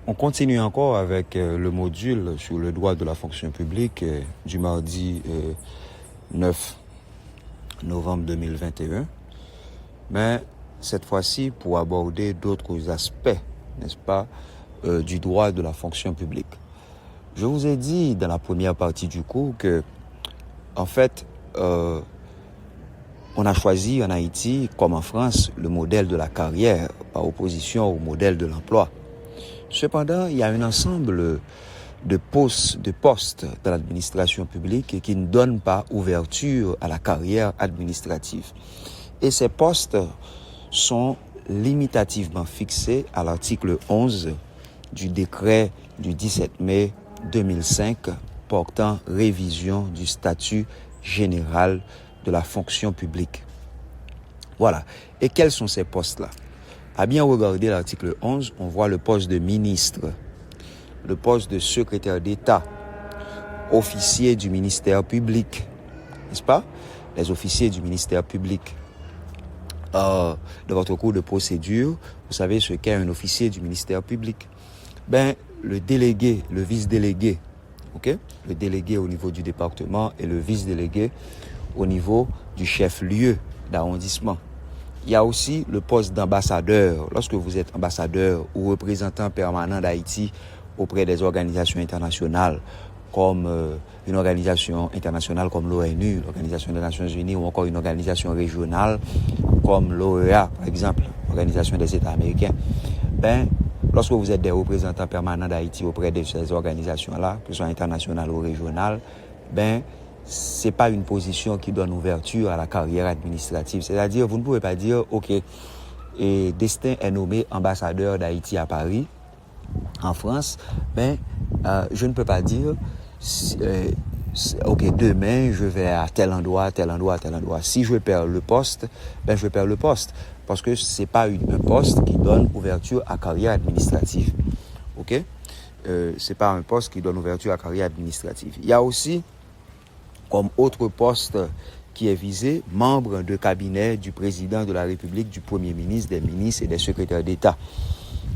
On continue encore avec le module sur le droit de la fonction publique du mardi 9 novembre 2021. Mais cette fois-ci pour aborder d'autres aspects, n'est-ce pas, du droit de la fonction publique. Je vous ai dit dans la première partie du cours que, en fait, on a choisi en Haïti, comme en France, le modèle de la carrière par opposition au modèle de l'emploi. Cependant, il y a un ensemble de postes dans l'administration publique qui ne donnent pas ouverture à la carrière administrative. Et ces postes sont limitativement fixés à l'article 11 du décret du 17 mai 2005 portant révision du statut général de la fonction publique. Voilà. Et quels sont ces postes-là? À bien regarder l'article 11, on voit le poste de ministre, le poste de secrétaire d'État, officier du ministère public, n'est-ce pas? Les officiers du ministère public. Dans votre cours de procédure, vous savez ce qu'est un officier du ministère public. Le délégué, le vice-délégué, ok? Le délégué au niveau du département et le vice-délégué au niveau du chef-lieu d'arrondissement. Il y a aussi le poste d'ambassadeur. Lorsque vous êtes ambassadeur ou représentant permanent d'Haïti auprès des organisations internationales, comme une organisation internationale comme l'ONU, l'Organisation des Nations Unies, ou encore une organisation régionale comme l'OEA, par exemple, l'Organisation des États américains, lorsque vous êtes des représentants permanents d'Haïti auprès de ces organisations-là, que ce soit internationales ou régionales, c'est pas une position qui donne ouverture à la carrière administrative. C'est-à-dire, vous ne pouvez pas dire, OK, et Destin est nommé ambassadeur d'Haïti à Paris, en France, je ne peux pas dire, OK, demain, je vais à tel endroit, tel endroit, tel endroit. Si je perds le poste, je perds le poste. Parce que c'est pas un poste qui donne ouverture à carrière administrative. OK? C'est pas un poste qui donne ouverture à carrière administrative. Il y a aussi, comme autre poste qui est visé, membre de cabinet du président de la République, du Premier ministre, des ministres et des secrétaires d'État.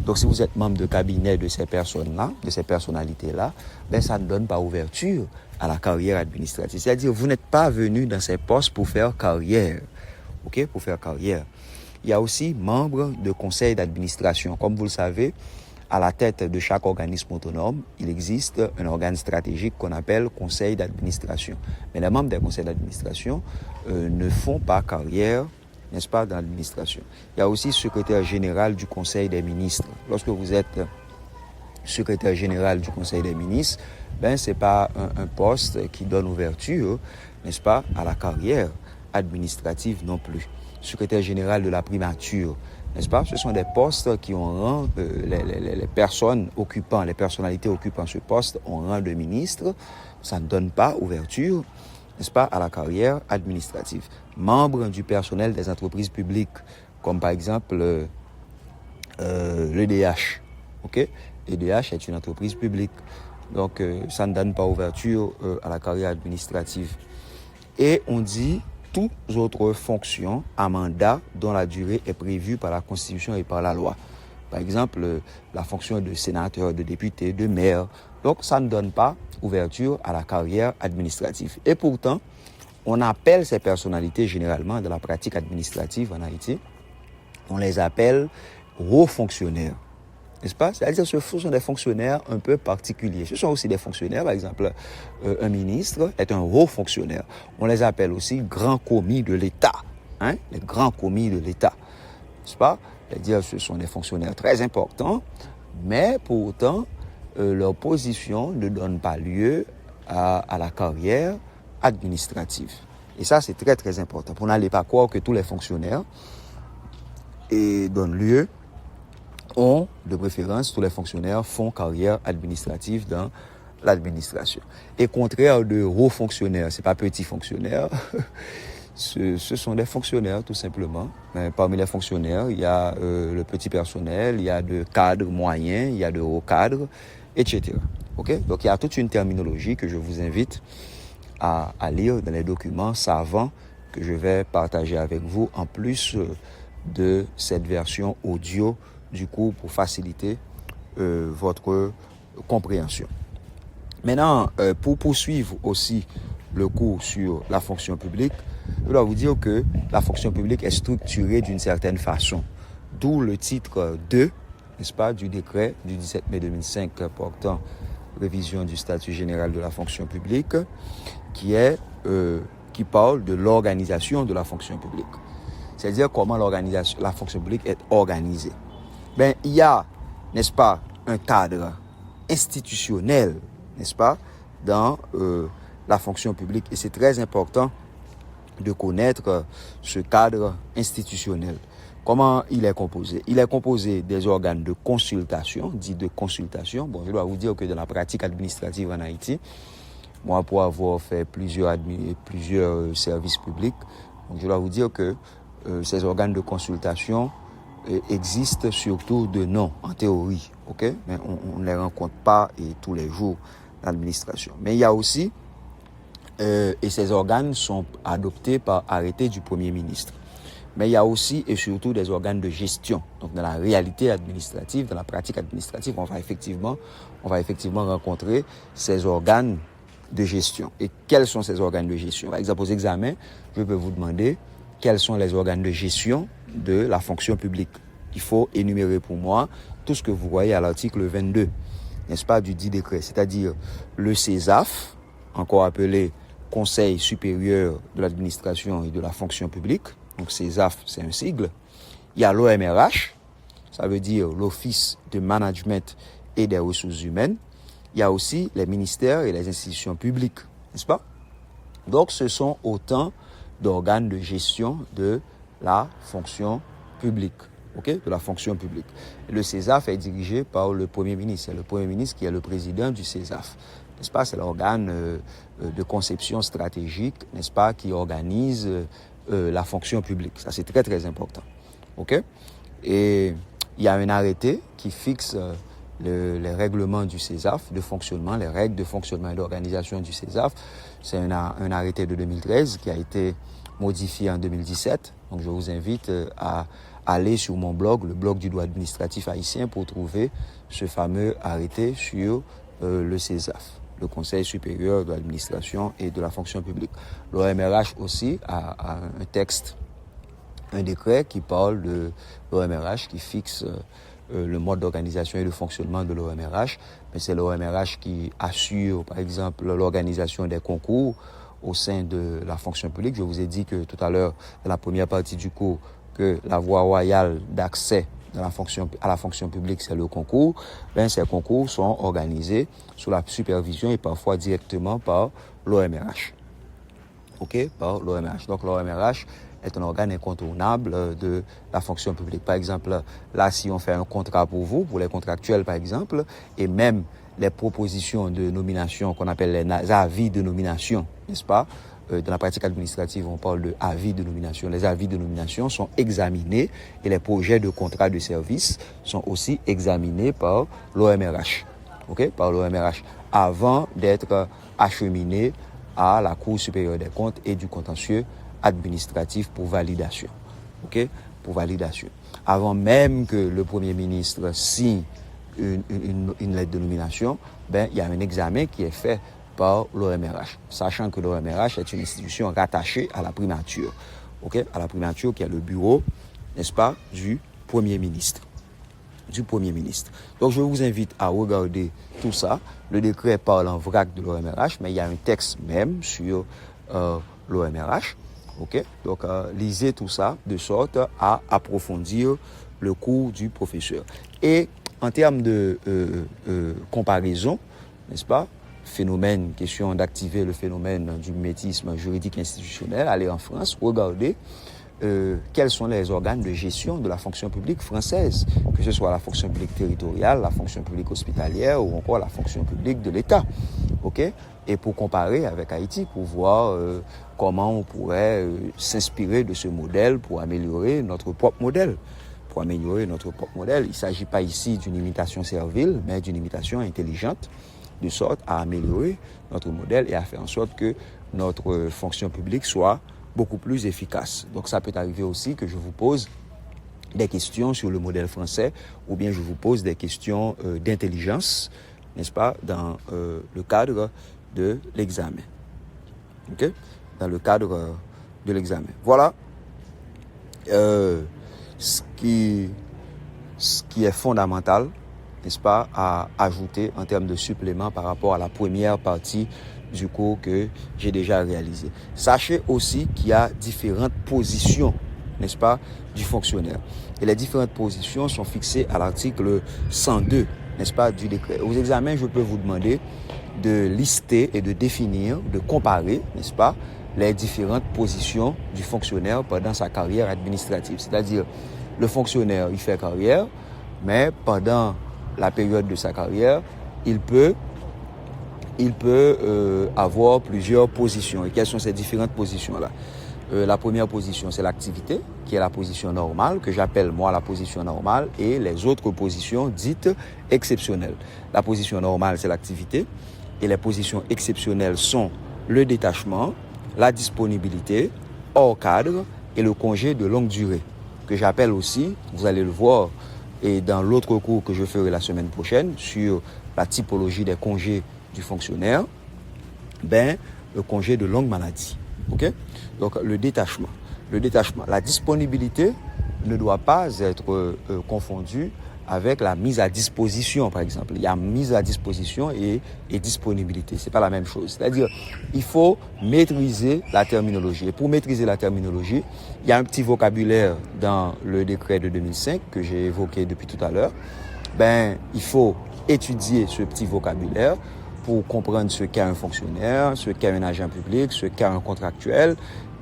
Donc, si vous êtes membre de cabinet de ces personnes-là, de ces personnalités-là, ça ne donne pas ouverture à la carrière administrative. C'est-à-dire, vous n'êtes pas venu dans ces postes pour faire carrière. OK? Pour faire carrière. Il y a aussi membre de conseil d'administration. Comme vous le savez, à la tête de chaque organisme autonome, il existe un organe stratégique qu'on appelle conseil d'administration. Mais les membres des conseils d'administration ne font pas carrière, n'est-ce pas, dans l'administration. Il y a aussi secrétaire général du conseil des ministres. Lorsque vous êtes secrétaire général du conseil des ministres, c'est pas un poste qui donne ouverture, n'est-ce pas, à la carrière administrative non plus. Secrétaire général de la primature, n'est-ce pas? Ce sont des postes qui ont rang, les personnes occupant, les personnalités occupant ce poste ont rang de ministre. Ça ne donne pas ouverture, n'est-ce pas, à la carrière administrative. Membre du personnel des entreprises publiques, comme par exemple l'EDH. OK? L'EDH est une entreprise publique. Donc, ça ne donne pas ouverture à la carrière administrative. Et on dit toutes autres fonctions à mandat dont la durée est prévue par la Constitution et par la loi. Par exemple, la fonction de sénateur, de député, de maire. Donc, ça ne donne pas ouverture à la carrière administrative. Et pourtant, on appelle ces personnalités généralement dans la pratique administrative en Haïti, on les appelle hauts fonctionnaires. N'est-ce pas? C'est-à-dire que ce sont des fonctionnaires un peu particuliers. Ce sont aussi des fonctionnaires, par exemple, un ministre est un haut fonctionnaire. On les appelle aussi grands commis de l'État. Les grands commis de l'État. N'est-ce pas? C'est-à-dire que ce sont des fonctionnaires très importants, mais pourtant, leur position ne donne pas lieu à la carrière administrative. Et ça, c'est très, très important. Pour n'aller pas croire que tous les fonctionnaires donnent lieu de préférence, tous les fonctionnaires font carrière administrative dans l'administration. Et contraire de hauts fonctionnaires, c'est pas petits fonctionnaires, ce sont des fonctionnaires tout simplement. Mais parmi les fonctionnaires, il y a le petit personnel, il y a de cadres moyens, il y a de hauts cadres, etc. Okay? Donc il y a toute une terminologie que je vous invite à lire dans les documents savants que je vais partager avec vous, en plus de cette version audio du cours pour faciliter votre compréhension. Maintenant, pour poursuivre aussi le cours sur la fonction publique, je dois vous dire que la fonction publique est structurée d'une certaine façon. D'où le titre 2, n'est-ce pas, du décret du 17 mai 2005 portant révision du statut général de la fonction publique, qui parle de l'organisation de la fonction publique. C'est-à-dire comment la fonction publique est organisée. Ben, il y a, n'est-ce pas, un cadre institutionnel, n'est-ce pas, dans la fonction publique. Et c'est très important de connaître ce cadre institutionnel. Comment il est composé? Il est composé des organes de consultation, dits de consultation. Bon, je dois vous dire que dans la pratique administrative en Haïti, moi, pour avoir fait plusieurs services publics, donc je dois vous dire que ces organes de consultation existent surtout de nom, en théorie, ok? Mais on ne les rencontre pas tous les jours dans l'administration. Mais il y a aussi, et ces organes sont adoptés par arrêté du Premier ministre. Mais il y a aussi et surtout des organes de gestion. Donc, dans la réalité administrative, dans la pratique administrative, on va effectivement rencontrer ces organes de gestion. Et quels sont ces organes de gestion? Par exemple, aux examens, je peux vous demander quels sont les organes de gestion de la fonction publique. Il faut énumérer pour moi tout ce que vous voyez à l'article 22, n'est-ce pas, du dit décret, c'est-à-dire le CESAF, encore appelé Conseil supérieur de l'administration et de la fonction publique. Donc CESAF, c'est un sigle. Il y a l'OMRH, ça veut dire l'Office de Management et des Ressources Humaines. Il y a aussi les ministères et les institutions publiques, n'est-ce pas? Donc ce sont autant d'organes de gestion de la fonction publique, ok? De la fonction publique. Le CESAF est dirigé par le Premier ministre. C'est le Premier ministre qui est le président du CESAF, n'est-ce pas? C'est l'organe de conception stratégique, n'est-ce pas, qui organise la fonction publique. Ça, c'est très, très important. OK? Et il y a un arrêté qui fixe les règlements du CESAF de fonctionnement, les règles de fonctionnement et d'organisation du CESAF. C'est un arrêté de 2013 qui a été modifié en 2017. Donc, je vous invite à aller sur mon blog, le blog du droit administratif haïtien, pour trouver ce fameux arrêté sur le CESAF, le Conseil supérieur de l'administration et de la fonction publique. L'OMRH aussi a un texte, un décret qui parle de l'OMRH, qui fixe le mode d'organisation et de fonctionnement de l'OMRH. Mais c'est l'OMRH qui assure, par exemple, l'organisation des concours au sein de la fonction publique. Je vous ai dit que tout à l'heure, dans la première partie du cours, que la voie royale d'accès à la fonction publique, c'est le concours. Ben, ces concours sont organisés sous la supervision et parfois directement par l'OMRH. OK? Par l'OMRH. Donc, l'OMRH est un organe incontournable de la fonction publique. Par exemple, là, si on fait un contrat pour vous, pour les contractuels, par exemple, et même les propositions de nomination qu'on appelle les avis de nomination, n'est-ce pas? Dans la pratique administrative, on parle de avis de nomination. Les avis de nomination sont examinés et les projets de contrat de service sont aussi examinés par l'OMRH. OK? Par l'OMRH, avant d'être acheminés à la Cour supérieure des comptes et du contentieux administratif pour validation. OK? Pour validation. Avant même que le Premier ministre signe une lettre de nomination, ben, il y a un examen qui est fait par l'OMRH, sachant que l'OMRH est une institution rattachée à la primature, ok, à la primature qui est le bureau, n'est-ce pas, du Premier ministre. Donc je vous invite à regarder tout ça. Le décret parle en vrac de l'OMRH, mais il y a un texte même sur l'OMRH, ok. Donc lisez tout ça de sorte à approfondir le cours du professeur. Et en termes de comparaison, n'est-ce pas, question d'activer le phénomène du mimétisme juridique institutionnel, aller en France, regarder quels sont les organes de gestion de la fonction publique française, que ce soit la fonction publique territoriale, la fonction publique hospitalière ou encore la fonction publique de l'État. Okay? Et pour comparer avec Haïti, pour voir comment on pourrait s'inspirer de ce modèle pour améliorer notre propre modèle. Il ne s'agit pas ici d'une imitation servile, mais d'une imitation intelligente, de sorte à améliorer notre modèle et à faire en sorte que notre fonction publique soit beaucoup plus efficace. Donc ça peut arriver aussi que je vous pose des questions sur le modèle français ou bien je vous pose des questions d'intelligence, n'est-ce pas, dans le cadre de l'examen. OK? Dans le cadre de l'examen. Voilà ce qui est fondamental, n'est-ce pas, à ajouter en termes de supplément par rapport à la première partie du cours que j'ai déjà réalisé. Sachez aussi qu'il y a différentes positions, n'est-ce pas, du fonctionnaire. Et les différentes positions sont fixées à l'article 102, n'est-ce pas, du décret. Aux examens, je peux vous demander de lister et de définir, de comparer, n'est-ce pas, les différentes positions du fonctionnaire pendant sa carrière administrative. C'est-à-dire, le fonctionnaire, il fait carrière, mais pendant la période de sa carrière, il peut avoir plusieurs positions. Et quelles sont ces différentes positions-là? La première position, c'est l'activité, qui est la position normale, que j'appelle moi la position normale, et les autres positions dites exceptionnelles. La position normale, c'est l'activité, et les positions exceptionnelles sont le détachement, la disponibilité, hors cadre, et le congé de longue durée, que j'appelle aussi, vous allez le voir, et dans l'autre cours que je ferai la semaine prochaine, sur la typologie des congés du fonctionnaire, le congé de longue maladie. OK? Donc, le détachement. La disponibilité ne doit pas être confondue avec la mise à disposition, par exemple. Il y a mise à disposition et disponibilité. C'est pas la même chose. C'est-à-dire, il faut maîtriser la terminologie. Et pour maîtriser la terminologie, il y a un petit vocabulaire dans le décret de 2005 que j'ai évoqué depuis tout à l'heure. Il faut étudier ce petit vocabulaire pour comprendre ce qu'est un fonctionnaire, ce qu'est un agent public, ce qu'est un contractuel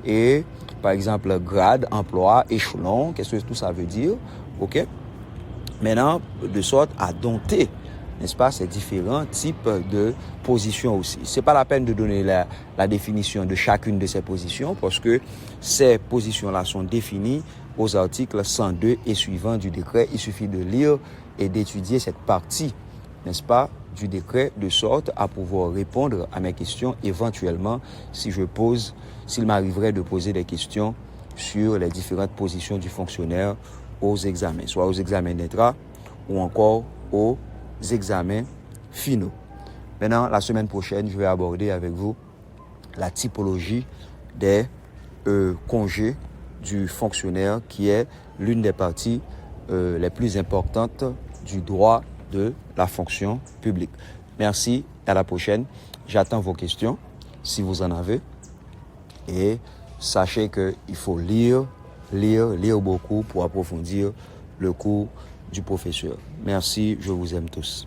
et, par exemple, grade, emploi, échelon, qu'est-ce que tout ça veut dire, OK? Maintenant, de sorte à dompter, n'est-ce pas, ces différents types de positions aussi. C'est pas la peine de donner la définition de chacune de ces positions parce que ces positions-là sont définies aux articles 102 et suivants du décret. Il suffit de lire et d'étudier cette partie, n'est-ce pas, du décret de sorte à pouvoir répondre à mes questions éventuellement s'il m'arriverait de poser des questions sur les différentes positions du fonctionnaire aux examens, soit aux examens d'intra ou encore aux examens finaux. Maintenant, la semaine prochaine, je vais aborder avec vous la typologie des congés du fonctionnaire qui est l'une des parties les plus importantes du droit de la fonction publique. Merci, à la prochaine. J'attends vos questions, si vous en avez. Et sachez qu'il faut lire beaucoup pour approfondir le cours du professeur. Merci, je vous aime tous.